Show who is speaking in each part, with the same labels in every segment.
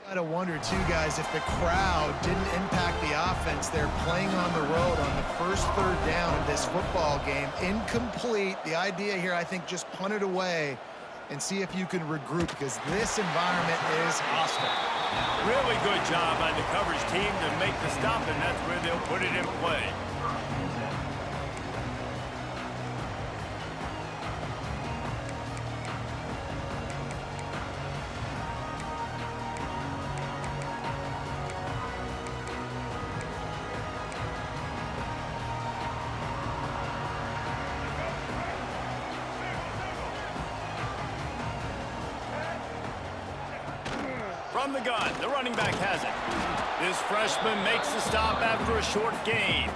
Speaker 1: Gotta wonder too, guys, if the crowd didn't impact the offense. They're playing on the road on the first third down of this football game. Incomplete. The idea here, I think, just punt it away and see if you can regroup, because this environment is hostile.
Speaker 2: Really good job by the coverage team to make the stop, and that's where they'll put it in play. From the gun, the running back has it. This freshman makes the stop after a short gain.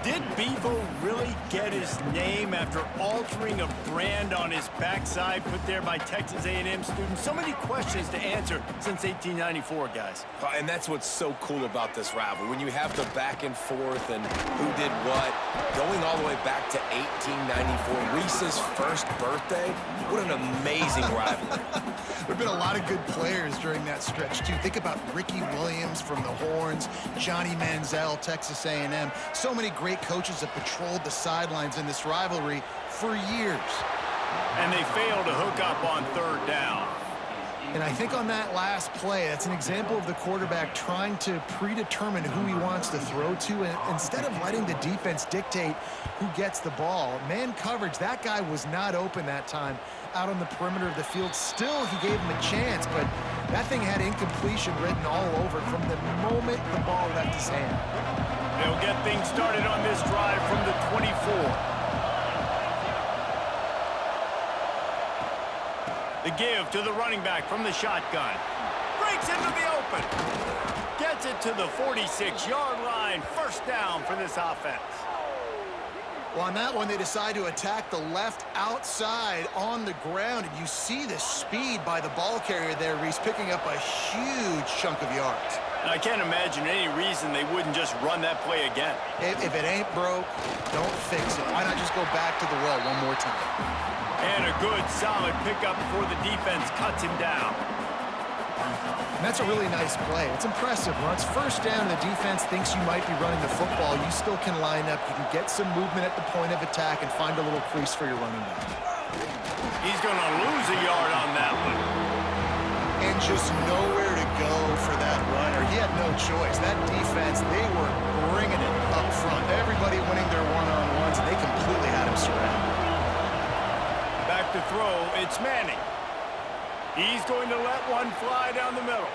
Speaker 2: Did Bevo really get his name after altering a brand on his backside put there by Texas A&M students? So many questions to answer since 1894, guys.
Speaker 3: And that's what's so cool about this rivalry. When you have the back and forth and who did what, going all the way back to 1894, Reese's first birthday, what an amazing rivalry.
Speaker 1: There have been a lot of good players during that stretch, too. Think about Ricky Williams from the Horns, Johnny Manziel, Texas A&M. So many great coaches have patrolled the sidelines in this rivalry for years.
Speaker 2: And they fail to hook up on third down.
Speaker 1: And I think on that last play, that's an example of the quarterback trying to predetermine who he wants to throw to, and instead of letting the defense dictate who gets the ball. Man coverage, that guy was not open that time out on the perimeter of the field. Still, he gave him a chance, but that thing had incompletion written all over it from the moment the ball left his hand.
Speaker 2: They'll get things started on this drive from the 24. The give to the running back from the shotgun. Breaks into the open. Gets it to the 46-yard line. First down for this offense.
Speaker 1: Well, on that one, they decide to attack the left outside on the ground, and you see the speed by the ball carrier there. He's picking up a huge chunk of yards.
Speaker 2: And I can't imagine any reason they wouldn't just run that play again.
Speaker 1: If it ain't broke, don't fix it. Why not just go back to the well one more time?
Speaker 2: And a good, solid pickup before the defense cuts him down.
Speaker 1: And that's a really nice play. It's impressive. When it's first down and the defense thinks you might be running the football, you still can line up. You can get some movement at the point of attack and find a little crease for your running back.
Speaker 2: He's going to lose a yard on that one.
Speaker 1: And just nowhere to go for that runner. He had no choice. That defense, they were bringing it up front. Everybody winning their one-on-ones, and they completely had him surrounded.
Speaker 2: Back to throw, it's Manning. He's going to let one fly down the middle.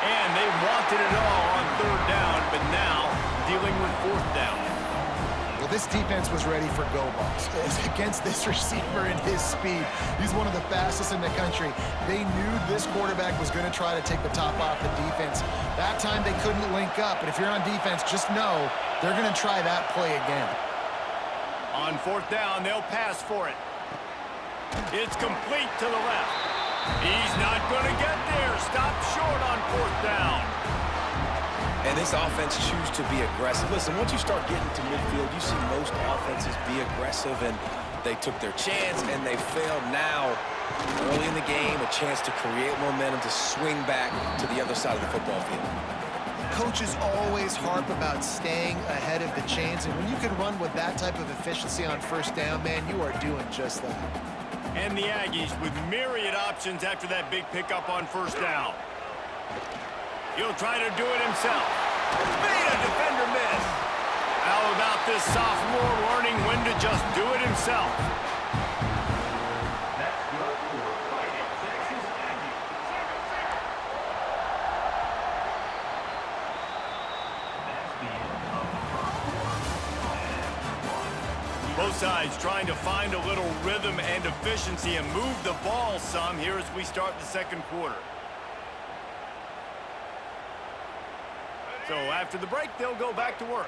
Speaker 2: And they wanted it all on third down, but now dealing with fourth down.
Speaker 1: Well, this defense was ready for go balls. Against this receiver and his speed, he's one of the fastest in the country. They knew this quarterback was going to try to take the top off the defense. That time they couldn't link up, but if you're on defense, just know they're going to try that play again.
Speaker 2: On fourth down, they'll pass for it. It's complete to the left. He's not going to get there. Stop short on fourth down.
Speaker 3: And this offense chooses to be aggressive. Listen, once you start getting to midfield, you see most offenses be aggressive, and they took their chance, and they failed. Now, early in the game, a chance to create momentum to swing back to the other side of the football field.
Speaker 1: Coaches always harp about staying ahead of the chains, and when you can run with that type of efficiency on first down, man, you are doing just that.
Speaker 2: And the Aggies with myriad options after that big pickup on first down. He'll try to do it himself. Made a defender miss. How about this sophomore learning when to just do it himself? Both sides trying to find a little rhythm and efficiency and move the ball some here as we start the second quarter. So after the break, they'll go back to work.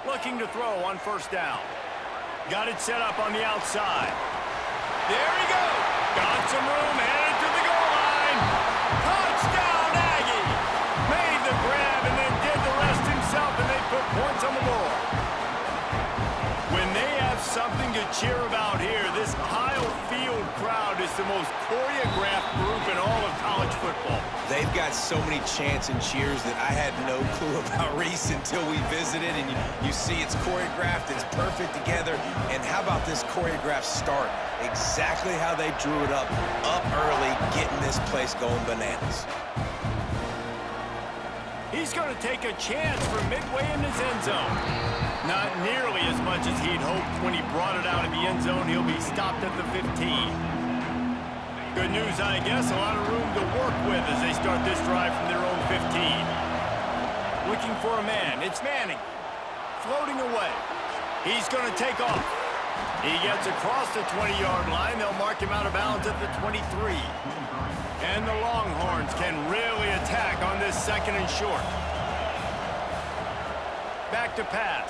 Speaker 2: Looking to throw on first down. Got it set up on the outside. There he goes. Got some room, headed to the goal line. Touchdown, Aggie. Made the grab and then did the rest himself, and they put points on the board. When they have something to cheer about here, this Kyle Field crowd is the most choreographed group in all of college football.
Speaker 3: They've got so many chants and cheers that I had no clue about Reese until we visited, and you see it's choreographed, it's perfect together. And how about this choreographed start? Exactly how they drew it up early, getting this place going bananas.
Speaker 2: He's going to take a chance from midway in his end zone. Not nearly as much as he'd hoped when he brought it out of the end zone. He'll be stopped at the 15. Good news, I guess, a lot of room to work with as they start this drive from their own 15. Looking for a man. It's Manning. Floating away. He's going to take off. He gets across the 20-yard line. They'll mark him out of bounds at the 23. And the Longhorns can really attack on this second and short. Back to pass.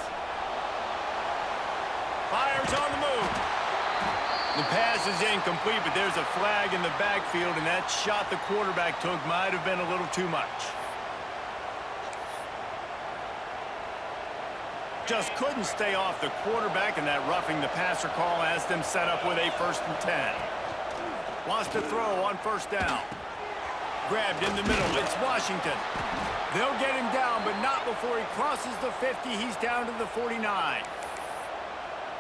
Speaker 2: Fires on the move. The pass is incomplete, but there's a flag in the backfield, and that shot the quarterback took might have been a little too much. Just couldn't stay off the quarterback, and that roughing the passer call has them set up with a 1st and 10. Wants to throw on first down. Grabbed in the middle. It's Washington. They'll get him down, but not before he crosses the 50. He's down to the 49.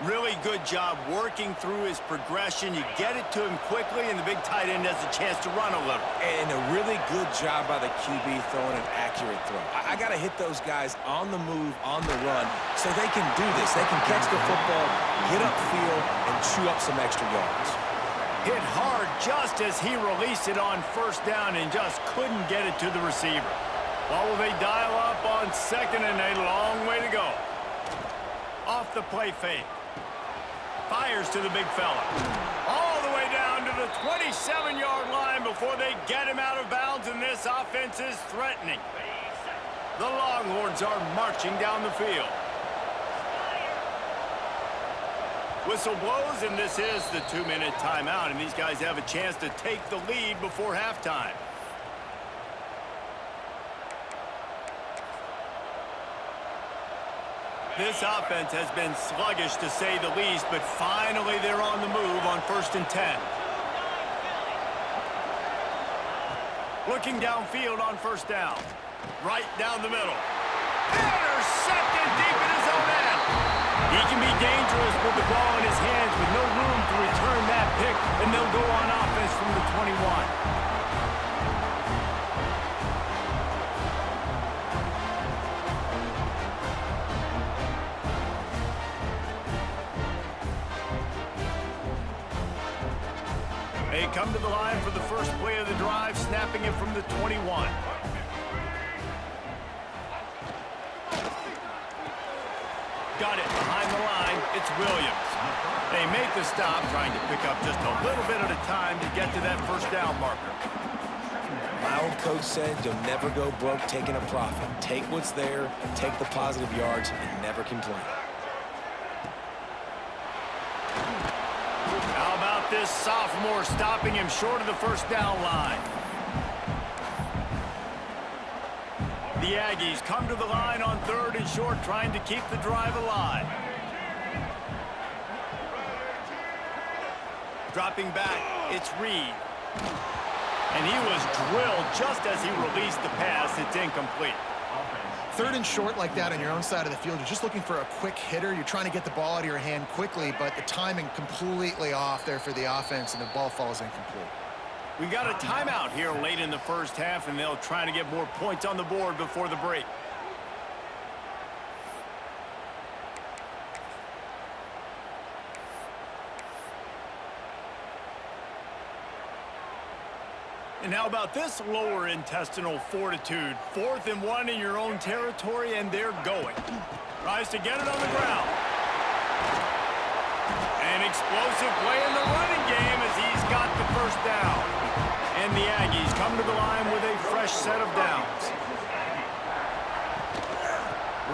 Speaker 2: Really good job working through his progression. You get it to him quickly, and the big tight end has a chance to run a little.
Speaker 3: And a really good job by the QB throwing an accurate throw. I got to hit those guys on the move, on the run, so they can do this. They can catch the football, get upfield, and chew up some extra yards.
Speaker 2: Hit hard just as he released it on first down and just couldn't get it to the receiver. Well, will they dial up on second and a long way to go? Off the play fake. Fires to the big fella. All the way down to the 27-yard line before they get him out of bounds, and this offense is threatening. The Longhorns are marching down the field. Whistle blows, and this is the 2-minute timeout, and these guys have a chance to take the lead before halftime. This offense has been sluggish, to say the least, but finally they're on the move on 1st and 10. Looking downfield on first down. Right down the middle. Intercepted deep in his own end. He can be dangerous with the ball in his hands, with no room to return that pick, and they'll go on offense from the 21. They come to the line for the first play of the drive, snapping it from the 21. Got it behind the line. It's Williams. They make the stop, trying to pick up just a little bit at a time to get to that first down marker.
Speaker 3: My old coach said you'll never go broke taking a profit. Take what's there, take the positive yards, and never complain.
Speaker 2: How about this sophomore stopping him short of the first down line? The Aggies come to the line on 3rd and short, trying to keep the drive alive. Dropping back, it's Reed. And he was drilled just as he released the pass. It's incomplete.
Speaker 1: 3rd and short like that on your own side of the field, you're just looking for a quick hitter. You're trying to get the ball out of your hand quickly, but the timing completely off there for the offense, and the ball falls incomplete.
Speaker 2: We got a timeout here late in the first half, and they'll try to get more points on the board before the break. And how about this lower intestinal fortitude? 4th and 1 in your own territory, and they're going. Tries to get it on the ground. An explosive play in the running game as he's got the first down. And the Aggies come to the line with a fresh set of downs.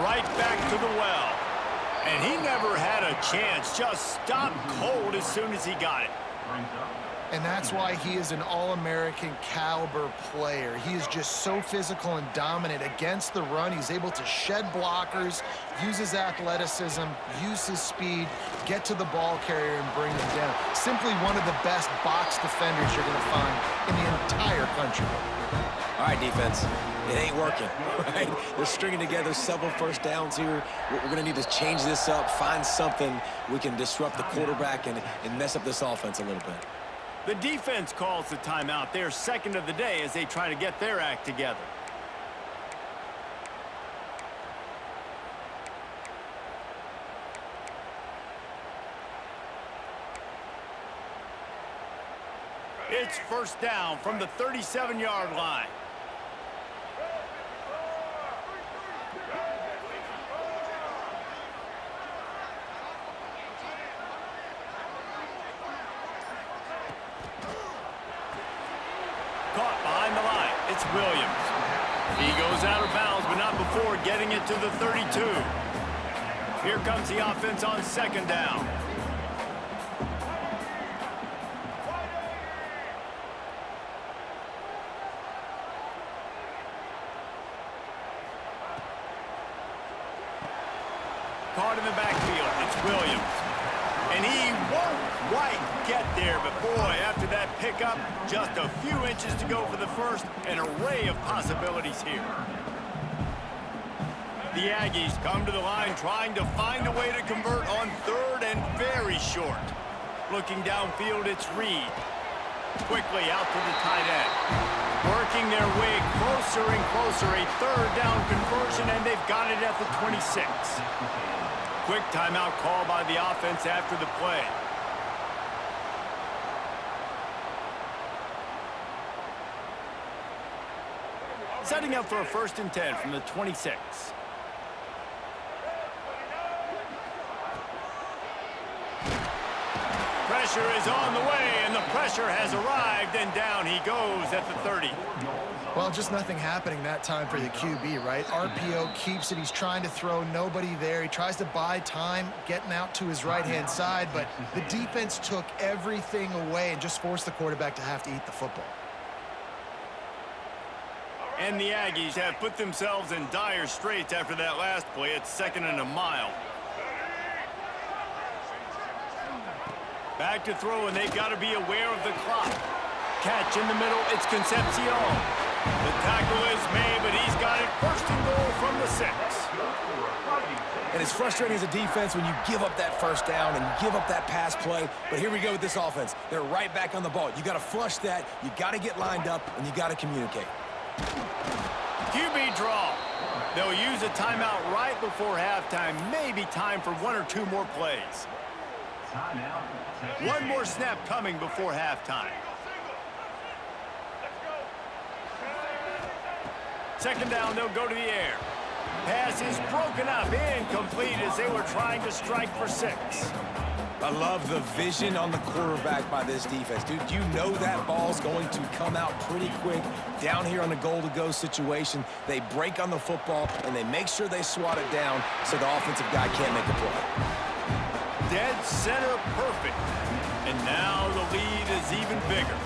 Speaker 2: Right back to the well. And he never had a chance. Just stopped cold as soon as he got it.
Speaker 1: And that's why he is an All-American caliber player. He is just so physical and dominant against the run. He's able to shed blockers, use his athleticism, use his speed, get to the ball carrier and bring him down. Simply one of the best box defenders you're going to find in the entire country.
Speaker 3: All right, defense. It ain't working, right? They're stringing together several first downs here. We're going to need to change this up, find something we can disrupt the quarterback and mess up this offense a little bit.
Speaker 2: The defense calls the timeout. They're second of the day as they try to get their act together. It's first down from the 37-yard line. Caught behind the line. It's Williams. He goes out of bounds, but not before getting it to the 32. Here comes the offense on second down. Caught in the backfield. It's Williams. And he won't quite get there, but boy, after that pickup, just a few inches to go for the first, an array of possibilities here. The Aggies come to the line trying to find a way to convert on third and very short. Looking downfield, it's Reed. Quickly out to the tight end. Working their way closer and closer, a third down conversion, and they've got it at the 26. Quick timeout call by the offense after the play. Setting up for a 1st and 10 from the 26. Pressure is on the way, and the pressure has arrived, and down he goes at the 30.
Speaker 1: Well, just nothing happening that time for the QB, right? RPO keeps it. He's trying to throw, nobody there. He tries to buy time, getting out to his right-hand side, but the defense took everything away and just forced the quarterback to have to eat the football.
Speaker 2: And the Aggies have put themselves in dire straits after that last play. It's 2nd and a mile. Back to throw, and they've got to be aware of the clock. Catch in the middle, it's Concepcion. The tackle is made, but he's got it 1st and goal from the 6.
Speaker 3: And it's frustrating as a defense when you give up that first down and give up that pass play. But here we go with this offense. They're right back on the ball. You got to flush that. You got to get lined up, and you got to communicate.
Speaker 2: QB draw. They'll use a timeout right before halftime. Maybe time for 1 or 2 more plays. One more snap coming before halftime. 2nd down, they'll go to the air. Pass is broken up, incomplete as they were trying to strike for 6.
Speaker 3: I love the vision on the quarterback by this defense. Dude, you know that ball's going to come out pretty quick down here on the goal-to-go situation. They break on the football, and they make sure they swat it down so the offensive guy can't make a play.
Speaker 2: Dead center perfect. And now the lead is even bigger.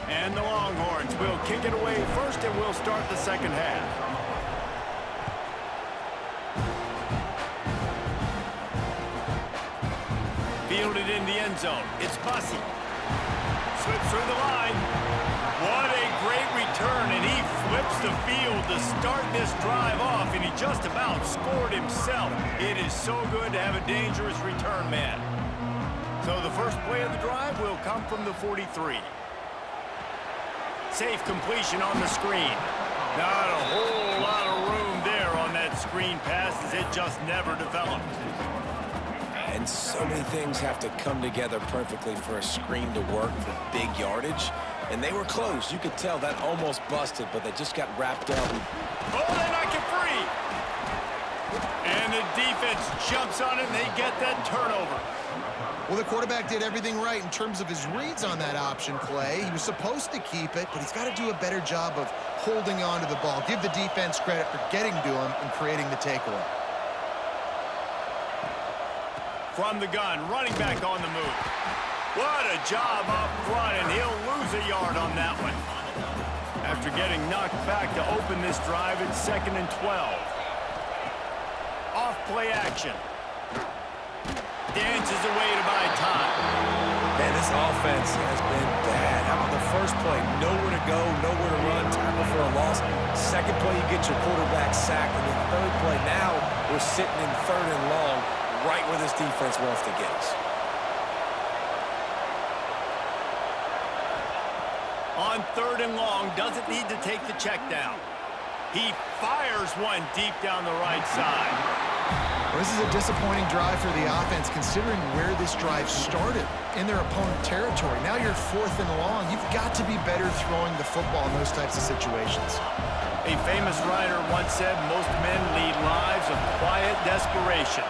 Speaker 2: And the Longhorns will kick it away first, and we'll start the 2nd half. Fielded in the end zone. It's Bussey. Slips through the line. What a great return, and he flips the field to start this drive off, and he just about scored himself. It is so good to have a dangerous return man. So the first play of the drive will come from the 43. Safe completion on the screen. Not a whole lot of room there on that screen pass as it just never developed.
Speaker 3: And so many things have to come together perfectly for a screen to work for big yardage. And they were close. You could tell that almost busted, but they just got wrapped up.
Speaker 2: Oh, they knock it free. And the defense jumps on it, and they get that turnover.
Speaker 1: Well, the quarterback did everything right in terms of his reads on that option play. He was supposed to keep it, but he's got to do a better job of holding on to the ball. Give the defense credit for getting to him and creating the takeaway.
Speaker 2: from the gun, running back on the move. What a job up front, and he'll lose a yard on that one. After getting knocked back to open this drive, it's 2nd and 12. Off play action. Dances away to buy time.
Speaker 3: Man, this offense has been bad. How about the first play? Nowhere to go, nowhere to run, tackle for a loss. Second play, you get your quarterback sacked. And the third play, now we're sitting in 3rd and long, right where this defense wants to get us.
Speaker 2: On 3rd and long, doesn't need to take the check down. He fires one deep down the right side.
Speaker 1: Well, this is a disappointing drive for the offense, considering where this drive started in their opponent territory. Now you're 4th and long. You've got to be better throwing the football in those types of situations.
Speaker 2: A famous writer once said, most men lead lives of quiet desperation.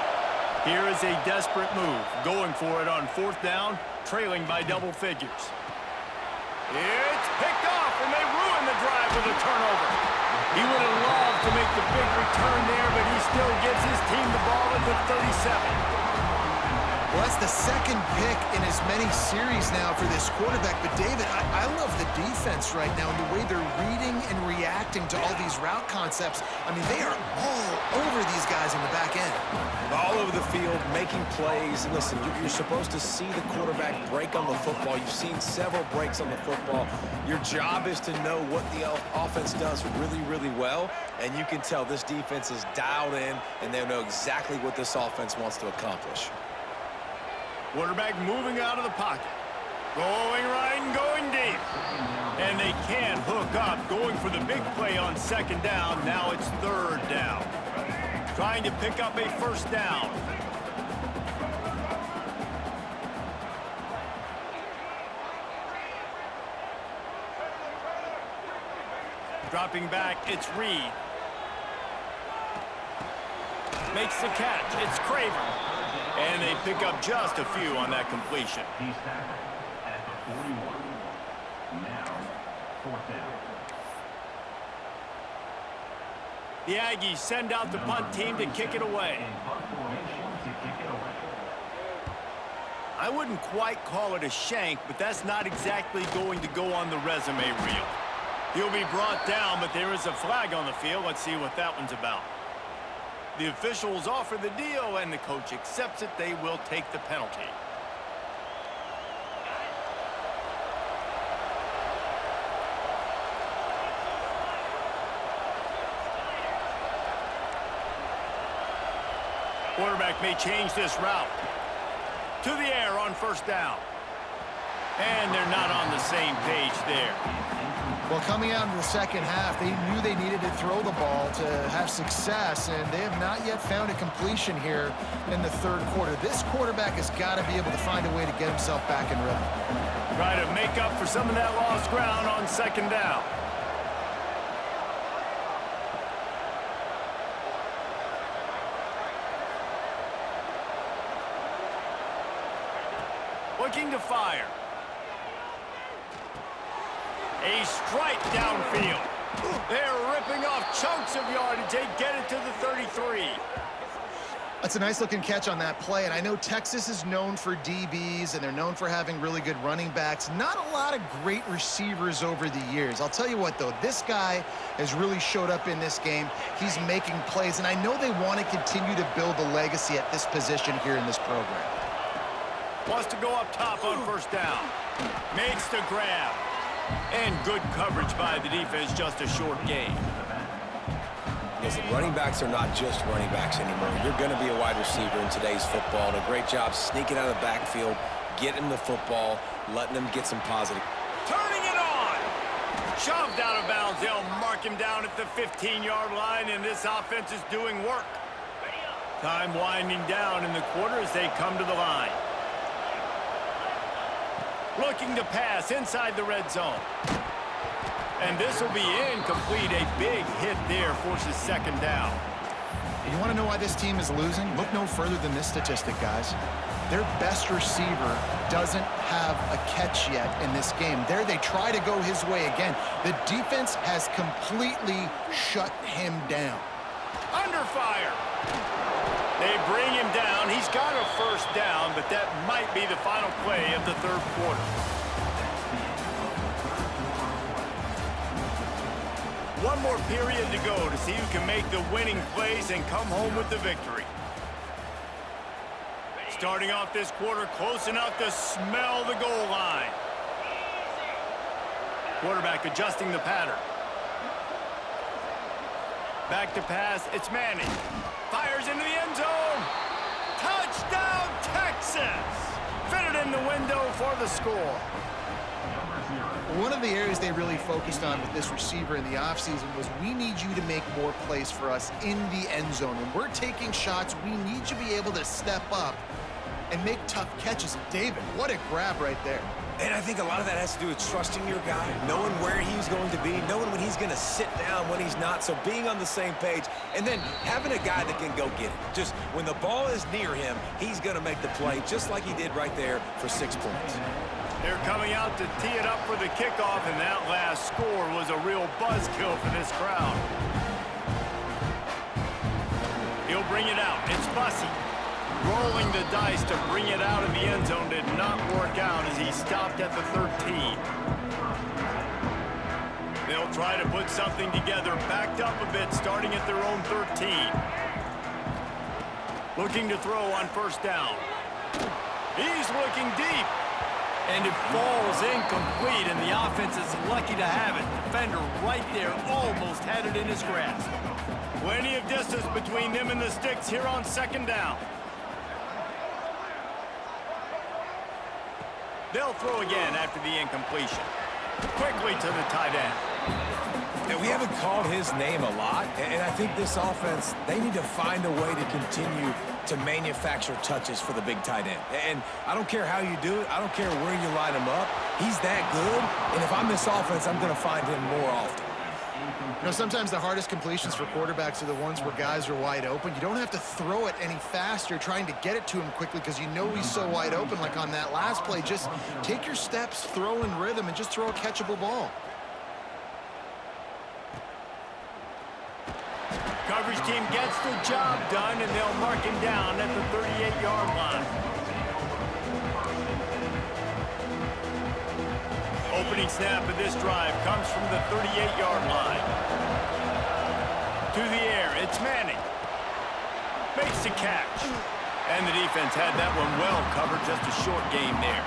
Speaker 2: Here is a desperate move, going for it on 4th down, trailing by double figures. It's picked off, and they ruin the drive with a turnover. He would have loved to make the big return there, but he still gives his team the ball at the 37.
Speaker 1: Well, that's the 2nd pick in as many series now for this quarterback. But, David, I love the defense right now and the way they're reading and reacting to all these route concepts. I mean, they are all over these guys in the back end.
Speaker 3: All over the field, making plays. And listen, you're supposed to see the quarterback break on the football. You've seen several breaks on the football. Your job is to know what the offense does really, really well. And you can tell this defense is dialed in, and they know exactly what this offense wants to accomplish.
Speaker 2: Quarterback moving out of the pocket. Going right and going deep. And they can't hook up. Going for the big play on 2nd down. Now it's 3rd down. Trying to pick up a 1st down. Dropping back, it's Reed. Makes the catch. It's Craver. And they pick up just a few on that completion.
Speaker 4: He's tackled at the 41. Now, 4th down.
Speaker 2: The Aggies send out the punt team to kick it away. I wouldn't quite call it a shank, but that's not exactly going to go on the resume reel. He'll be brought down, but there is a flag on the field. Let's see what that one's about. The officials offer the deal, and the coach accepts it. They will take the penalty. Quarterback may change this route. To the air on 1st down. And they're not on the same page there.
Speaker 1: Well, coming out into the 2nd half, they knew they needed to throw the ball to have success, and they have not yet found a completion here in the 3rd quarter. This quarterback has got to be able to find a way to get himself back in rhythm.
Speaker 2: Try to make up for some of that lost ground on 2nd down. Looking to fire. A strike downfield. They're ripping off chunks of yardage. They get it to the 33.
Speaker 1: That's a nice-looking catch on that play, and I know Texas is known for DBs, and they're known for having really good running backs. Not a lot of great receivers over the years. I'll tell you what, though, this guy has really showed up in this game. He's making plays, and I know they want to continue to build a legacy at this position here in this program.
Speaker 2: Wants to go up top on 1st down. Makes the grab. And good coverage by the defense, just a short gain.
Speaker 3: Listen, running backs are not just running backs anymore. You're going to be a wide receiver in today's football. And a great job sneaking out of the backfield, getting the football, letting them get some positive.
Speaker 2: Turning it on. Shoved out of bounds. They'll mark him down at the 15-yard line, and this offense is doing work. Time winding down in the quarter as they come to the line. Looking to pass inside the red zone. And this will be incomplete. A big hit there forces 2nd down.
Speaker 1: You want to know why this team is losing? Look no further than this statistic, guys. Their best receiver doesn't have a catch yet in this game. There they try to go his way again. The defense has completely shut him down.
Speaker 2: Under fire. They bring him down. He's got a first down, but that might be the final play of the third quarter. One more period to go to see who can make the winning plays and come home with the victory. Starting off this quarter close enough to smell the goal line. Quarterback adjusting the pattern. Back to pass, it's Manning. Fires into the end zone. Touchdown, Texas! Fitted in the window for the score.
Speaker 1: One of the areas they really focused on with this receiver in the offseason was we need you to make more plays for us in the end zone. When we're taking shots, we need you to be able to step up and make tough catches. And David, what a grab right there.
Speaker 3: And I think a lot of that has to do with trusting your guy, knowing where he's going to be, knowing when he's going to sit down, when he's not, so being on the same page, and then having a guy that can go get it. Just when the ball is near him, he's going to make the play, just like he did right there for 6 points.
Speaker 2: They're coming out to tee it up for the kickoff, and that last score was a real buzzkill for this crowd. He'll bring it out. It's Bussey. Rolling the dice to bring it out of the end zone did not work out as he stopped at the 13. They'll try to put something together, backed up a bit, starting at their own 13. Looking to throw on first down. He's looking deep. And it falls incomplete, and the offense is lucky to have it. Defender right there almost had it in his grasp. Plenty of distance between them and the sticks here on second down. They'll throw again after the incompletion. Quickly to the tight end.
Speaker 3: And we haven't called his name a lot, and I think this offense, they need to find a way to continue to manufacture touches for the big tight end. And I don't care how you do it. I don't care where you line him up. He's that good, and if I'm this offense, I'm going to find him more often.
Speaker 1: You know, sometimes the hardest completions for quarterbacks are the ones where guys are wide open. You don't have to throw it any faster trying to get it to him quickly because you know he's so wide open. Like on that last play, just take your steps, throw in rhythm, and just throw a catchable ball.
Speaker 2: Coverage team gets the job done, and they'll mark him down at the 38-yard line. Opening snap of this drive comes from the 38-yard line. To the air, it's Manning. Makes the catch. And the defense had that one well covered, just a short game there.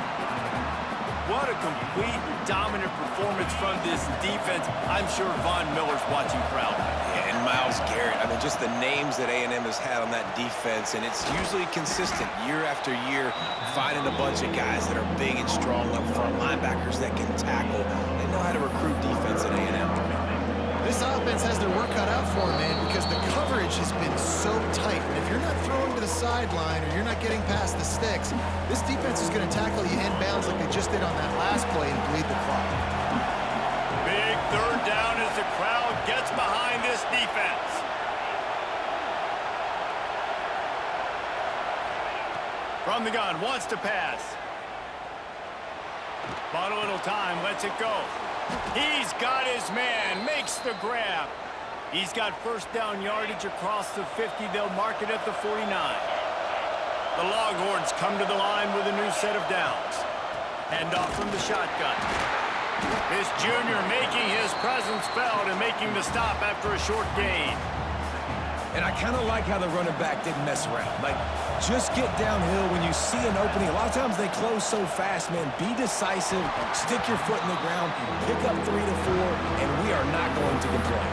Speaker 2: What a complete and dominant performance from this defense. I'm sure Von Miller's watching proudly.
Speaker 3: And Myles Garrett, I mean, just the names that A&M has had on that defense, and it's usually consistent year after year, finding a bunch of guys that are big and strong up front, linebackers that can tackle. They know how to recruit defense at A&M.
Speaker 1: This offense has their work cut out for them, man, because the coverage has been so tight. And if you're not throwing to the sideline or you're not getting past the sticks, this defense is going to tackle you inbounds like they just did on that last play and bleed the clock.
Speaker 2: Big third down as the crowd gets behind this defense. From the gun, wants to pass. Bought a little time, lets it go. He's got his man, makes the grab. He's got first down yardage across the 50. They'll mark it at the 49. The Longhorns come to the line with a new set of downs. Handoff from the shotgun. This junior making his presence felt and making the stop after a short gain.
Speaker 3: And I kind of like how the running back didn't mess around. Like, just get downhill when you see an opening. A lot of times they close so fast, man. Be decisive, stick your foot in the ground, pick up 3 to 4, and we are not going to complain.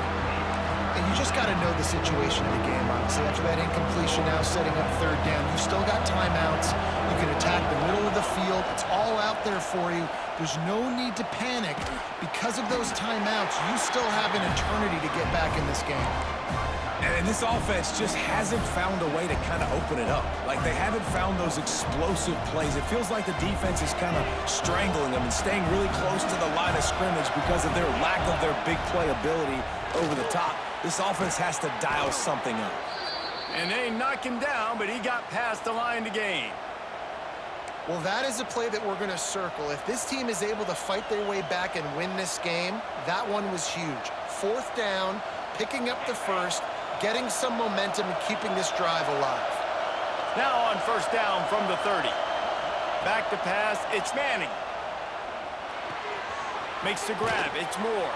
Speaker 1: And you just got to know the situation of the game, honestly. After that incompletion now setting up third down, you still got timeouts. You can attack the middle of the field. It's all out there for you. There's no need to panic. Because of those timeouts, you still have an eternity to get back in this game.
Speaker 3: And this offense just hasn't found a way to kind of open it up. Like, they haven't found those explosive plays. It feels like the defense is kind of strangling them and staying really close to the line of scrimmage because of their lack of their big play ability over the top. This offense has to dial something up.
Speaker 2: And they knock him down, but he got past the line to gain.
Speaker 1: Well, that is a play that we're going to circle. If this team is able to fight their way back and win this game, that one was huge. Fourth down, picking up the first, getting some momentum and keeping this drive alive.
Speaker 2: Now on first down from the 30. Back to pass, it's Manning. Makes the grab, it's Moore.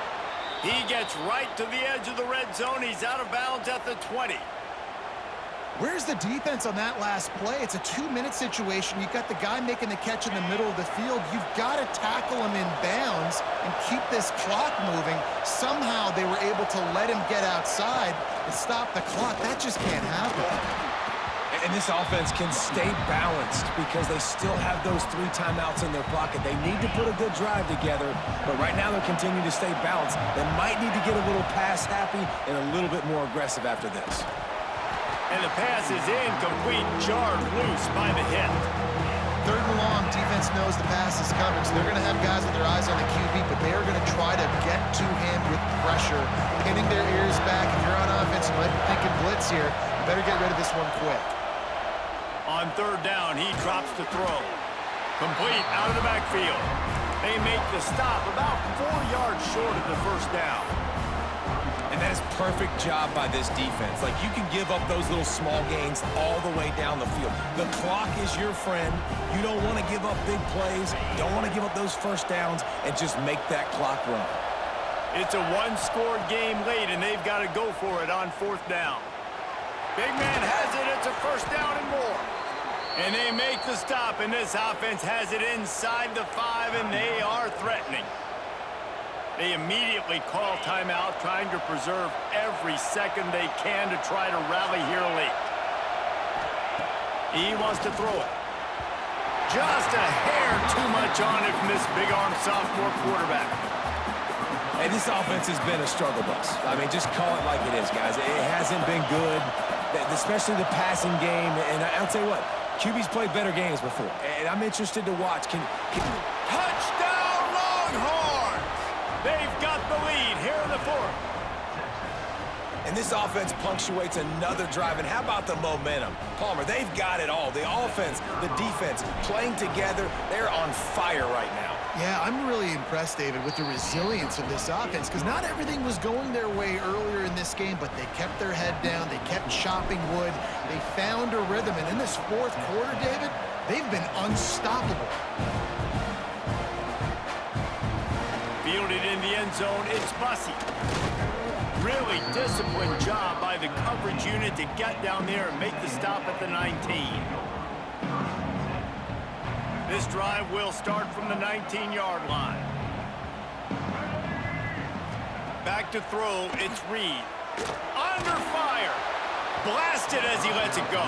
Speaker 2: He gets right to the edge of the red zone. He's out of bounds at the 20.
Speaker 1: Where's the defense on that last play? It's a 2-minute situation. You've got the guy making the catch in the middle of the field. You've got to tackle him in bounds and keep this clock moving. Somehow they were able to let him get outside and stop the clock. That just can't happen.
Speaker 3: And this offense can stay balanced because they still have those 3 timeouts in their pocket. They need to put a good drive together, but right now they're continuing to stay balanced. They might need to get a little pass happy and a little bit more aggressive after this.
Speaker 2: And the pass is incomplete, jarred loose by the hit.
Speaker 1: 3rd and long, defense knows the pass is coming, so they're going to have guys with their eyes on the QB, but they are going to try to get to him with pressure, pinning their ears back. If you're on offense, you might be thinking blitz here. You better get rid of this one quick.
Speaker 2: On 3rd down, he drops to throw. Complete out of the backfield. They make the stop about 4 yards short of the first down.
Speaker 3: And that is perfect job by this defense. Like, you can give up those little small gains all the way down the field. The clock is your friend. You don't want to give up big plays. Don't want to give up those first downs and just make that clock run.
Speaker 2: It's a 1-score game late, and they've got to go for it on 4th down. Big man has it. It's a first down and more. And they make the stop, and this offense has it inside the 5, and they are threatening. They immediately call timeout, trying to preserve every second they can to try to rally here late. He wants to throw it. Just a hair too much on it from this big-arm sophomore quarterback.
Speaker 3: Hey, this offense has been a struggle bus. I mean, just call it like it is, guys. It hasn't been good, especially the passing game. And I'll tell you what, QB's played better games before. And I'm interested to watch.
Speaker 2: Touchdown, Longhorns! They've got the lead here in the 4th.
Speaker 3: And this offense punctuates another drive. And how about the momentum? Palmer, they've got it all. The offense, the defense, playing together. They're on fire right now.
Speaker 1: Yeah, I'm really impressed, David, with the resilience of this offense, because not everything was going their way earlier in this game, but they kept their head down. They kept chopping wood. They found a rhythm. And in this 4th quarter, David, they've been unstoppable.
Speaker 2: Fielded in the end zone, it's Bussey. Really disciplined job by the coverage unit to get down there and make the stop at the 19. This drive will start from the 19-yard line. Back to throw, it's Reed. Under fire. Blasted as he lets it go.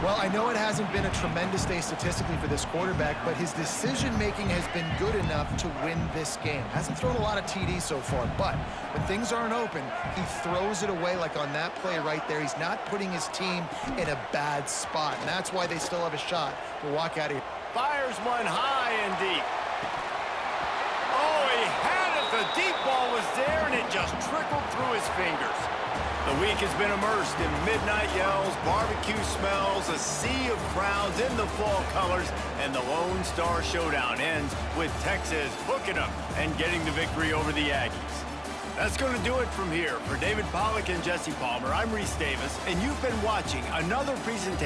Speaker 1: Well, I know it hasn't been a tremendous day statistically for this quarterback, but his decision-making has been good enough to win this game. Hasn't thrown a lot of TDs so far, but when things aren't open, he throws it away like on that play right there. He's not putting his team in a bad spot, and that's why they still have a shot to walk out of here.
Speaker 2: Fires one high and deep. Oh, he had it. The deep ball was there, and it just trickled through his fingers. The week has been immersed in midnight yells, barbecue smells, a sea of crowds in the fall colors, and the Lone Star Showdown ends with Texas hooking up and getting the victory over the Aggies. That's going to do it from here. For David Pollack and Jesse Palmer, I'm Reese Davis, and you've been watching another presentation